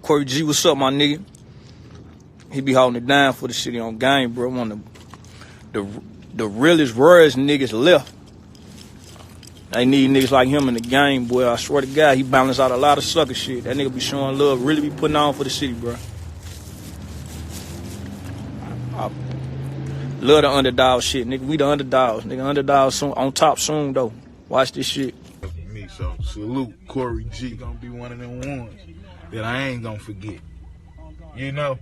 Corey G, what's up, my nigga? He be holding it down for the city on game, bro. One of the realest, rarest niggas left. They need niggas like him in the game, boy. I swear to God, he balanced out a lot of sucker shit. That nigga be showing love, really be putting on for the city, bro. I love the underdog shit, nigga. We the underdogs, nigga. Underdogs soon, on top soon, though. Watch this shit. Me, so salute Corey G. Gonna be one of them ones that I ain't gonna forget. You know?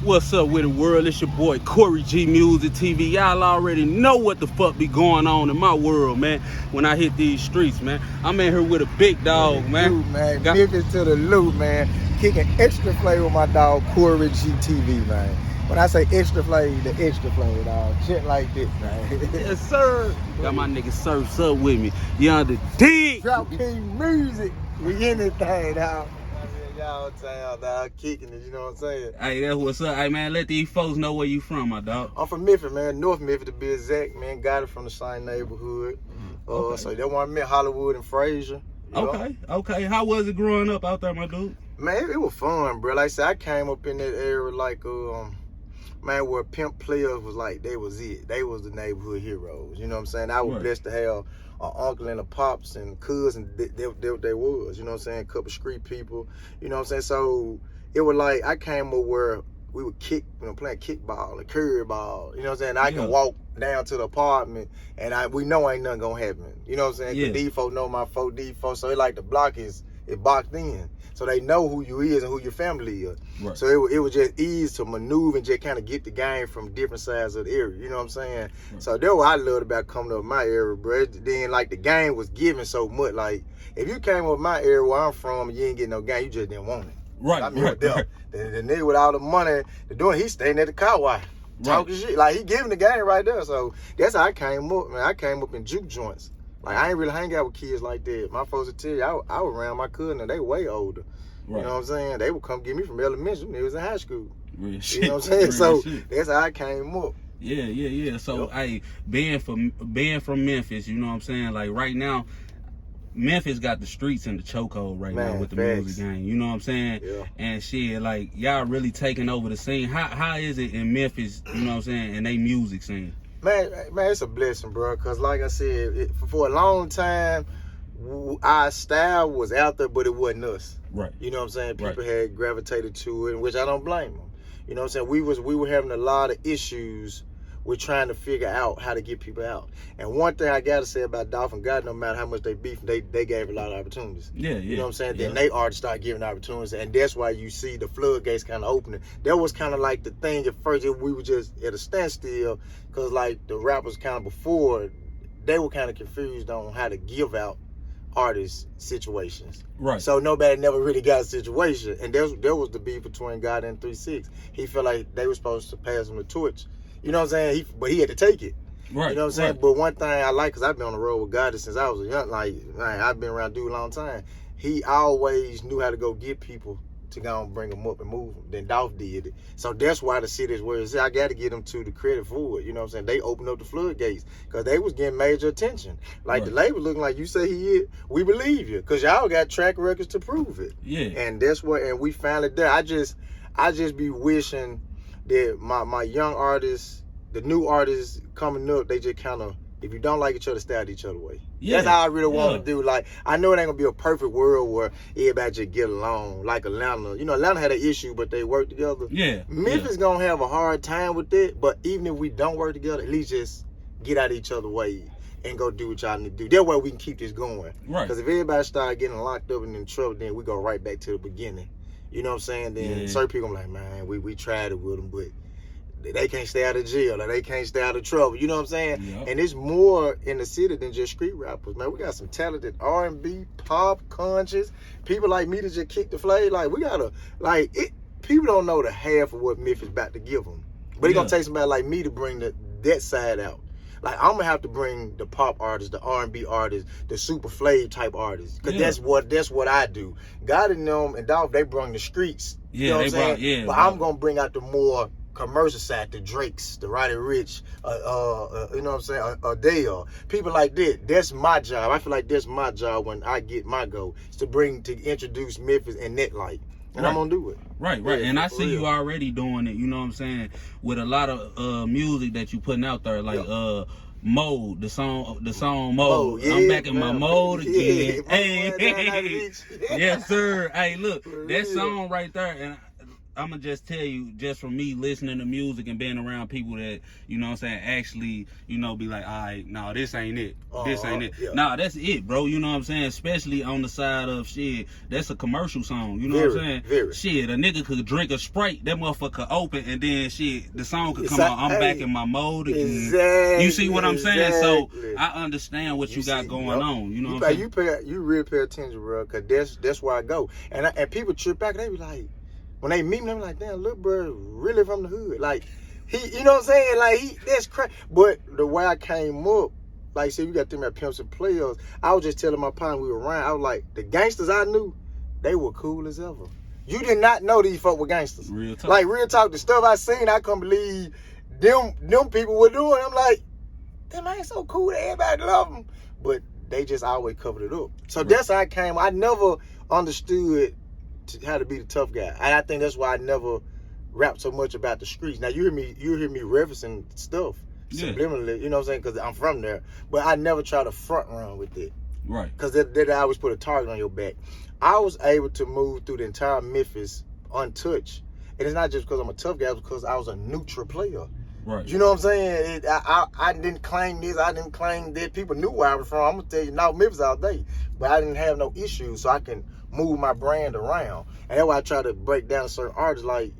What's up with the world? It's your boy CoryGMusicTv. Y'all already know what the fuck be going on in my world, man. When I hit these streets, man, I'm in here with a big dog, man. Dude, man, Memphis to the loot, man. Kicking extra flavor with my dog CoryGTV, man. When I say extra flavor, the extra flavor, dog. Shit like this, man. Yes, sir. Got my nigga Surfs up with me. You under dig? Drop King music. We anything, dog. Y'all town, dog, kicking it, you know what I'm saying? Hey, that's what's up. Hey, man, let these folks know where you from, my dog. I'm from Memphis, man. North Memphis to be exact, man. Got it from the same neighborhood. Okay. So that one I met Hollywood and Frazier. Okay. How was it growing up out there, my dude? Man, it was fun, bro. Like I said, I came up in that area like, man, where pimp players was like, they was it. They was the neighborhood heroes. You know what I'm saying? I was blessed to have an uncle and a pops and cousins. They was, you know what I'm saying? A couple street people, you know what I'm saying? So it was like, I came up where we would kick, playing kickball and curry ball, you know what I'm saying? I can walk down to the apartment and we know ain't nothing gonna happen. You know what I'm saying? Yeah. The D4 know my 4D4, so it like the block is boxed in. So they know who you is and who your family is. Right. So it was just easy to maneuver and just kind of get the game from different sides of the area. You know what I'm saying? Right. So that's what I loved about coming up my area, bro. Then like the game was giving so much. Like if you came up my area where I'm from and you ain't getting no game, you just didn't want it. Right. I mean, the nigga with all the money to doing, he's staying at the car wash. Talking shit. Like he giving the game right there. So that's how I came up, man. I came up in juke joints. Like I ain't really hang out with kids like that. My folks would tell you, I was around my cousin and they way older. Right. You know what I'm saying? They would come get me from elementary when they was in high school. Real shit. You know what I'm saying? Real so shit. That's how I came up. Yeah. So hey, being from Memphis, you know what I'm saying? Like right now, Memphis got the streets in the chokehold right now with the music game. You know what I'm saying? Yeah. And shit, like y'all really taking over the scene. How is it in Memphis, you know what I'm saying, and they music scene? Man, it's a blessing, bro. Cause like I said, for a long time, our style was out there, but it wasn't us. Right. You know what I'm saying? People had gravitated to it, which I don't blame them. You know what I'm saying? We were having a lot of issues with trying to figure out how to get people out. And one thing I gotta say about Dolphin, God, no matter how much they beef, they gave a lot of opportunities. Yeah. You know what I'm saying? Yeah. Then they already started giving opportunities, and that's why you see the floodgates kind of opening. That was kind of like the thing at first. We were just at a standstill, because like the rappers kind of before, they were kind of confused on how to give out artist situations. Right. So nobody never really got a situation. And there was the beef between God and 3-6. He felt like they were supposed to pass him the torch. You know what I'm saying? But he had to take it. Right. You know what I'm saying? Right. But one thing I like, because I've been on the road with God since I was a young, like I've been around dude a long time. He always knew how to go get people to go and bring them up and move them. Then Dolph did it. So that's why the city is where it's at. I got to give them to the credit for it. You know what I'm saying? They opened up the floodgates because they was getting major attention. Like the label looking like, you say he is, we believe you, because y'all got track records to prove it. Yeah. And that's what, and we finally there. I just be wishing that my young artists, the new artists coming up, they just kind of, if you don't like each other, stay out each other way. Yeah. That's how I really want to do. Like, I know it ain't gonna be a perfect world where everybody just get along. Like Atlanta. You know, Atlanta had an issue, but they work together. Yeah. Memphis gonna have a hard time with it, but even if we don't work together, at least just get out of each other's way and go do what y'all need to do. That way we can keep this going. Right. Because if everybody start getting locked up and in trouble, then we go right back to the beginning. You know what I'm saying? Then certain people like, man, we tried it with them, but they can't stay out of jail or they can't stay out of trouble. You know what I'm saying? Yep. And it's more in the city than just street rappers, man. We got some talented R&B, pop, conscious, people like me to just kick the flag. Like, we gotta, like, people don't know the half of what Memphis about to give them. But it's gonna take somebody like me to bring that side out. Like, I'm gonna have to bring the pop artists, the R&B artists, the super flav type artists, because that's what I do. God and them and Dolph, they bring the streets. Yeah, you know what I'm saying? But I'm gonna bring out the more commercial side, the Drakes, the Roddy Ricch, you know what I'm saying, Adele, people like that. That's my job. I feel like that's my job when I get my goal, is to introduce Memphis and that light. And I'm gonna do it. Right. Yeah, and I see you already doing it, you know what I'm saying, with a lot of music that you putting out there, like Mode, the song Mode. Yeah, I'm back in my mode again. Yeah, Hey, yes sir. Hey, look, that song right there, and I'm gonna just tell you, just from me listening to music and being around people that, you know what I'm saying, actually, you know, be like, all right, no, this ain't it. This ain't it. Yeah. Nah, that's it, bro. You know what I'm saying? Especially on the side of shit, that's a commercial song. You know what I'm saying? Shit, a nigga could drink a Sprite, that motherfucker could open, and then shit, the song could come out, I'm back in my mode again. Exactly. You see what I'm saying? So I understand what you got going on. You know what I'm saying? You really pay attention, bro, because that's where I go. And people trip back, they be like, when they meet me, I'm like, damn, little bro really from the hood. Like, you know what I'm saying? Like, that's crazy. But the way I came up, like, see, we got them at Pimps and Players. I was just telling my partner we were around, I was like, the gangsters I knew, they were cool as ever. You did not know these folk were gangsters. Real talk. Like, real talk, the stuff I seen, I couldn't believe them people were doing. I'm like, them ain't so cool, everybody love them. But they just always covered it up. So that's how I came. I never understood how to be the tough guy. And I think that's why I never rapped so much about the streets. Now you hear me referencing stuff subliminally, you know what I'm saying, because I'm from there. But I never try to front run with it. Right. Because they always put a target on your back. I was able to move through the entire Memphis untouched. And it's not just because I'm a tough guy, it's because I was a neutral player. Right. You know what I'm saying? I didn't claim this, I didn't claim that. People knew where I was from. I'm going to tell you, now Memphis all day. But I didn't have no issues, so I can move my brand around. And that's why I try to break down certain artists. Like,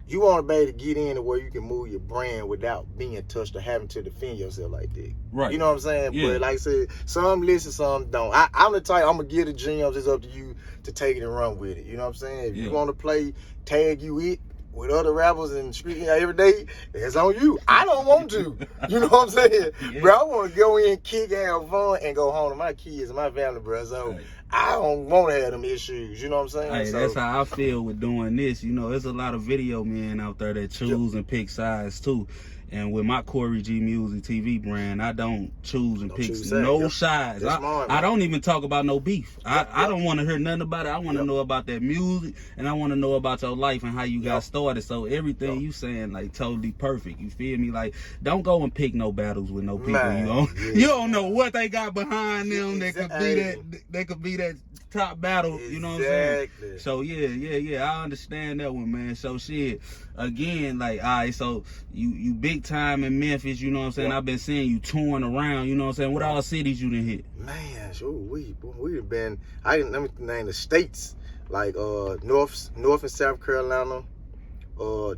you want to be able to get in to where you can move your brand without being touched or having to defend yourself like that. Right. You know what I'm saying? Yeah. But like I said, some listen, some don't. I'm the type, I'm going to give the gems. It's up to you to take it and run with it. You know what I'm saying? If you want to play Tag You It with other rappers and street every day, it's on you. I don't want to. You know what I'm saying? Bro, I want to go in, kick, have fun, and go home to my kids and my family, bro. So I don't want to have them issues. You know what I'm saying? Hey, that's how I feel with doing this. You know, there's a lot of video men out there that choose and pick sides too. And with my CoryGMusicTv brand, I don't choose and pick no sides. I don't even talk about no beef. I don't want to hear nothing about it. I want to know about that music, and I want to know about your life and how you got started. So everything you saying, like, totally perfect. You feel me? Like, don't go and pick no battles with no people you don't know what they got behind them that could be that could be that top battle. You know what I'm saying? So yeah, I understand that one, man. So shit, again, like, all right, so you big time in Memphis, you know what I'm saying? I've been seeing you touring around, you know what I'm saying? What all cities you done hit? Man, sure, we have been, let me name the states, like North and South Carolina,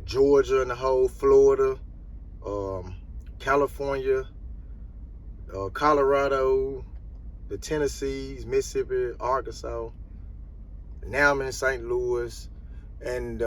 Georgia and the whole, Florida, California, Colorado, the Tennessees, Mississippi, Arkansas. Now I'm in St. Louis, and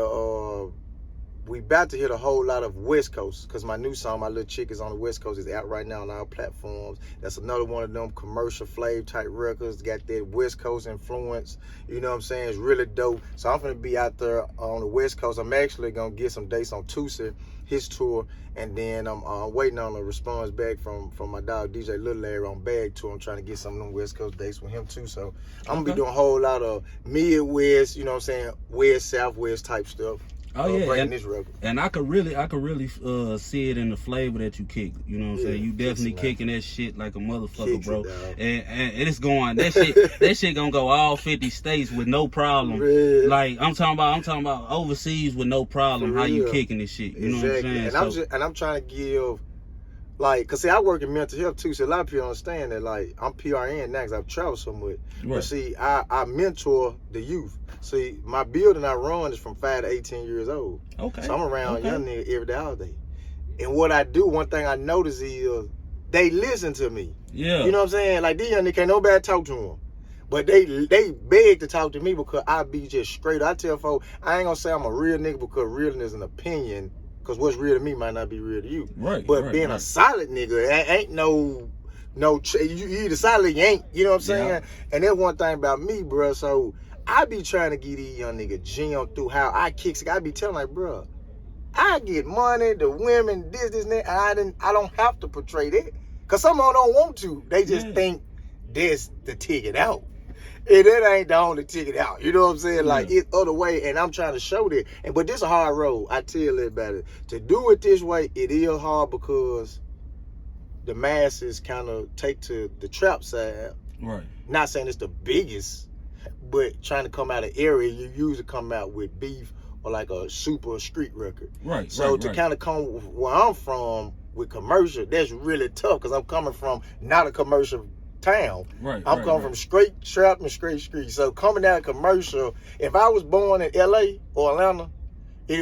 we about to hit a whole lot of West Coast, because my new song, My Little Chick, is on the West Coast. It's out right now on our platforms. That's another one of them commercial flav type records. Got that West Coast influence. You know what I'm saying? It's really dope. So I'm gonna be out there on the West Coast. I'm actually gonna get some dates on Tuesday, his tour, and then I'm waiting on a response back from my dog DJ Lil Larry on Bag Tour. I'm trying to get some of them West Coast dates with him too. So I'm gonna be doing a whole lot of Midwest, you know what I'm saying, West, Southwest type stuff. Oh yeah, this record. And I could really see it in the flavor that you kick. You know what I'm saying? You definitely kicking that shit like a motherfucker, bro. And it's going that shit gonna go all 50 states with no problem. Like I'm talking about overseas with no problem. How you kicking this shit? You know what I'm saying? And I'm trying to give, like, cause see, I work in mental health too, so a lot of people understand that. Like, I'm PRN now because I've traveled so much. But see, I mentor the youth. See, my building I run is from 5 to 18 years old. Okay. So I'm around young niggas every day, all day. And what I do, one thing I notice is they listen to me. Yeah. You know what I'm saying? Like, these young niggas can't nobody talk to them. But they beg to talk to me because I be just straight. I tell folks, I ain't gonna say I'm a real nigga because realness is an opinion. Because what's real to me might not be real to you. But being a solid nigga, ain't no you either solid or you ain't. You know what I'm saying? And that's one thing about me, bro. So I be trying to get these young niggas jam through how I kick. I be telling like, bro, I get money, the women, this, and that, and I don't have to portray that. Because some of them don't want to. They just think that's the ticket out. And that ain't the only ticket out. You know what I'm saying? Like, it's other way, and I'm trying to show that. But this is a hard road. I tell everybody. To do it this way, it is hard because the masses kind of take to the trap side. Right. Not saying it's the biggest, but trying to come out of area, you usually come out with beef or like a super street record. Right. So to kind of come where I'm from with commercial, that's really tough because I'm coming from not a commercial town. Right. I'm coming from straight trap and straight street. So coming out of commercial, if I was born in LA or Atlanta,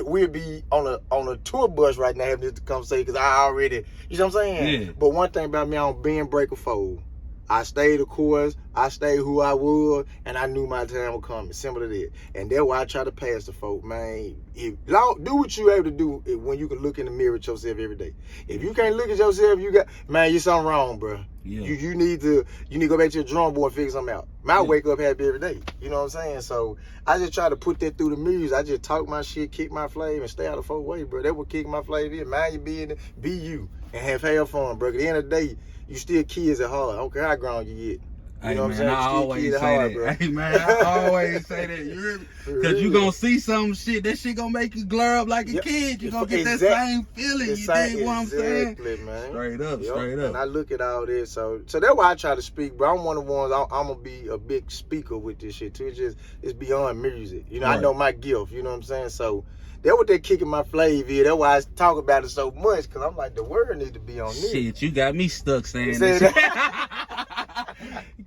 we'd be on a tour bus right now having this conversation because I already, you know what I'm saying? Yeah. But one thing about me, I don't bend, break, or fold. I stayed the course, I stayed who I was, and I knew my time would come. Simple as that. And that's why I try to pass the folk, man. Do what you able to do when you can look in the mirror at yourself every day. If you can't look at yourself, you're something wrong, bro. Yeah. You need to go back to your drawing board and figure something out. I wake up happy every day. You know what I'm saying? So I just try to put that through the music. I just talk my shit, kick my flame, and stay out of folk way, bro. That what kick my flame is. Mind your business, be you, and have fun, bro. At the end of the day, you still kids at heart. I don't care how grown you get. You know what I'm saying? I always say that. Bro. Hey, man, I always say that. You hear me? Because you going to see some shit. That shit going to make you glare up like a kid. You going to get that same feeling. You dig what I'm saying? Exactly, man. Straight up. And I look at all this. So that's why I try to speak, bro. I'm one of the ones, I'm going to be a big speaker with this shit, too. It's beyond music. You know, I know my gift. You know what I'm saying? So that's what they kicking my flavor here. That's why I talk about it so much, because I'm like, the word needs to be on this. Shit, you got me stuck saying this.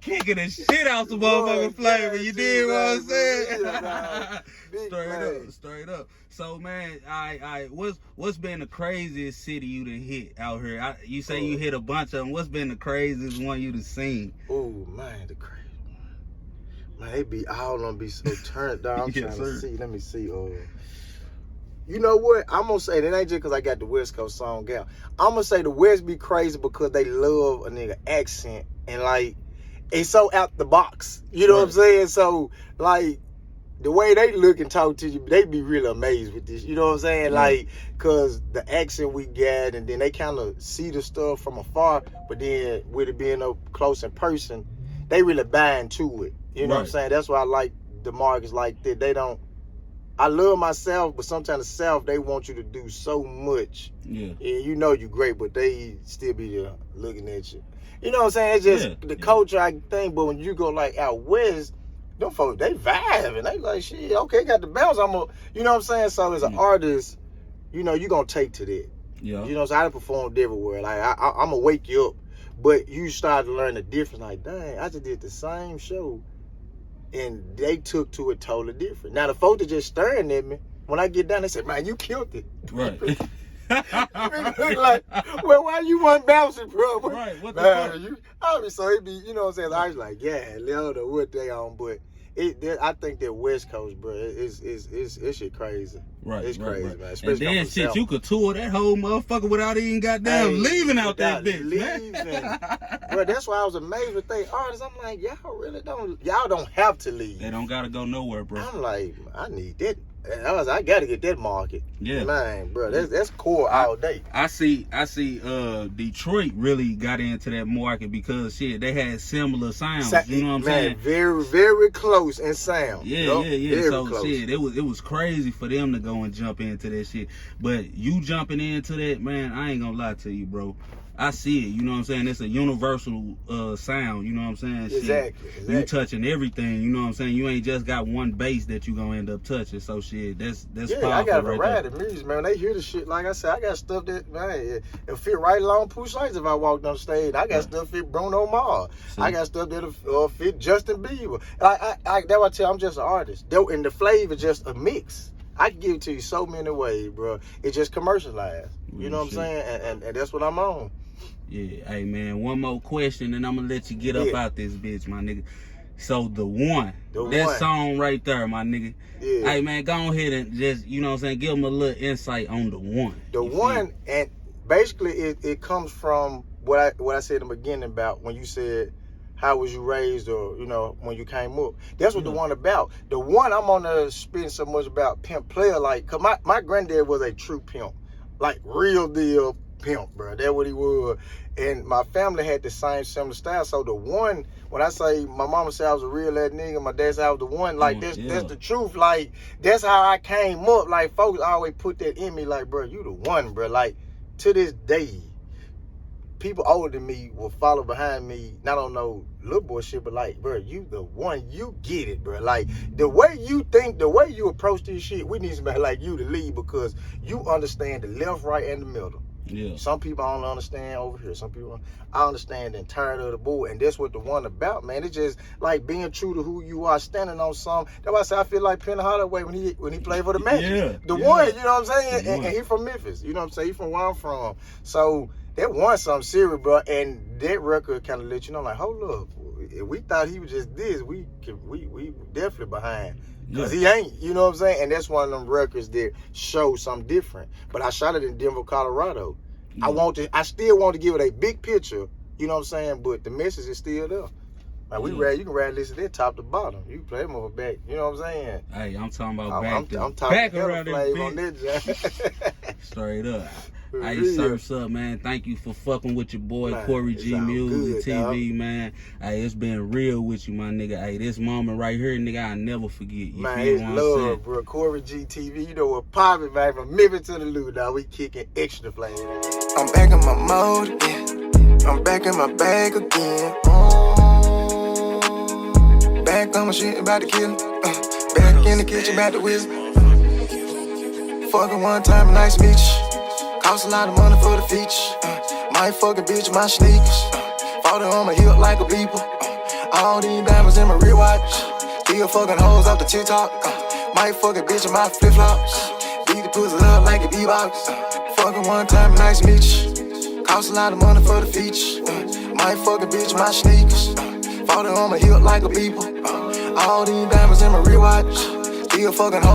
Kicking the shit out some motherfucking flavor. You did what I'm saying? Straight up. So, man, what's been the craziest city you done hit out here? You say you hit a bunch of them. What's been the craziest one you done seen? Oh, man, the crazy one. Man, they be all gonna be so turned down. I'm trying to see. Let me see. You know what? I'm going to say, that ain't just because I got the West Coast song out. I'm going to say the West be crazy because they love a nigga accent. And, like, it's so out the box. You know what I'm saying? So, like, the way they look and talk to you, they be really amazed with this. You know what I'm saying? Like, because the accent we got, and then they kind of see the stuff from afar, but then with it being up close in person, they really buy into it. You know what I'm saying? That's why I like the markets like that. They don't. I love myself, but sometimes the South, they want you to do so much. Yeah. And you know you great, but they still be there looking at you. You know what I'm saying? It's just the culture, I think, but when you go like out west, them folks, they vibe and they like, shit, okay, got the bounce. You know what I'm saying? So as an artist, you know, you gonna take to that. Yeah. You know, so I done performed everywhere. Like, I'm gonna wake you up, but you start to learn the difference. Like, dang, I just did the same show. And they took to it totally different. Now, the folks that just staring at me, when I get down, they say, man, you killed it. Right. Like, well, why you want bouncing, bro? Right, what the fuck? So it be, you know what I'm saying? I was like, yeah, they don't know what they on, but I think that West Coast, bro, it's shit crazy. Right, it's crazy, man. Especially and then shit, you could tour that whole motherfucker without even goddamn leaving out that bitch, man. Bro, that's why I was amazed with they artists. I'm like, y'all don't have to leave. They don't gotta go nowhere, bro. I'm like, I need that. I gotta get that market. Yeah, man, bro, that's core all day. I see. Detroit really got into that market because shit, they had similar sounds. You know what I'm saying? Very, very close in sound. Yeah. Very so close. Shit, it was crazy for them to go and jump into that shit. But you jumping into that, man, I ain't gonna lie to you, bro. I see it, you know what I'm saying? It's a universal sound, you know what I'm saying? Exactly. You touching everything, you know what I'm saying? You ain't just got one bass that you gonna end up touching. So shit, that's powerful. I got a variety of music, man. When they hear the shit, like I said, I got stuff that, man, it fit right along Pooh Lights if I walked on stage. I got stuff fit Bruno Mars. I got stuff that fit Justin Bieber. That's why I tell you, I'm just an artist. And the flavor just a mix. I can give it to you so many ways, bro. It's just commercialized. You know what I'm saying? And that's what I'm on. Yeah, hey man, one more question and I'm gonna let you get up out this bitch, my nigga. So that song right there, my nigga. Yeah. Hey man, go ahead and just, you know what I'm saying, give them a little insight on the one. The one, and basically it comes from what I said in the beginning about when you said how was you raised, or you know, when you came up. That's what the one about. The one I'm on there spitting so much about pimp player, like, cause my granddad was a true pimp, like real deal pimp, bro. That's what he was. And my family had the same similar style. So the one, when I say my mama said I was a real ass nigga, my dad said I was the one, like that's the truth. Like that's how I came up. Like folks always put that in me, like, bro, you the one, bro. Like to this day, people older than me will follow behind me, not on no little boy shit, but like, bro, you the one, you get it, bro. Like the way you think, the way you approach this shit, we need somebody like you to lead, because you understand the left, right, and the middle. Yeah. Some people I don't understand over here. Some people I understand the entirety of the board, and that's what the one about, man. It's just like being true to who you are, standing on something. That's why I say I feel like Penny Hardaway when he played for the Magic. The one, you know what I'm saying? And he from Memphis, you know what I'm saying? He from where I'm from. So that won something serious, bro. And that record kind of let you know, like, hold up, if we thought he was just this, we definitely behind. Cause he ain't, you know what I'm saying? And that's one of them records that show something different. But I shot it in Denver, Colorado. I still want to give it a big picture, you know what I'm saying? But the message is still there. Like you can ride listen to that top to bottom. You can play them over back, you know what I'm saying? Hey, I'm talking about back I'm talking around flavor on that joint. Straight up. Hey, surfs up, man. Thank you for fucking with your boy, CoryGMusicTv, man. Hey, it's been real with you, my nigga. Hey, this moment right here, nigga, I'll never forget. You man, it's love, bro. CoryGTV, you know what poppin', man. From Memphis to the Lou, dog. We kicking extra flavor. I'm back in my mode again. I'm back in my bag again. Back on my shit, about to kill him. Back in the kitchen, about to whiz. Fucking one time, nice meet you. Cost a lot of money for the feature. My fucking bitch, my sneakers. Falling on my hip like a beeper. All these diamonds in my rear watch. Still fucking hoes off the TikTok. My fucking bitch in my flip flops. Beat the pussy up like a B-box. Fucking one time, nice meet you. Cost a lot of money for the feature. My fucking bitch, my sneakers. Falling on my hip like a beeper. All these diamonds in my rear watch. Still fucking hoes.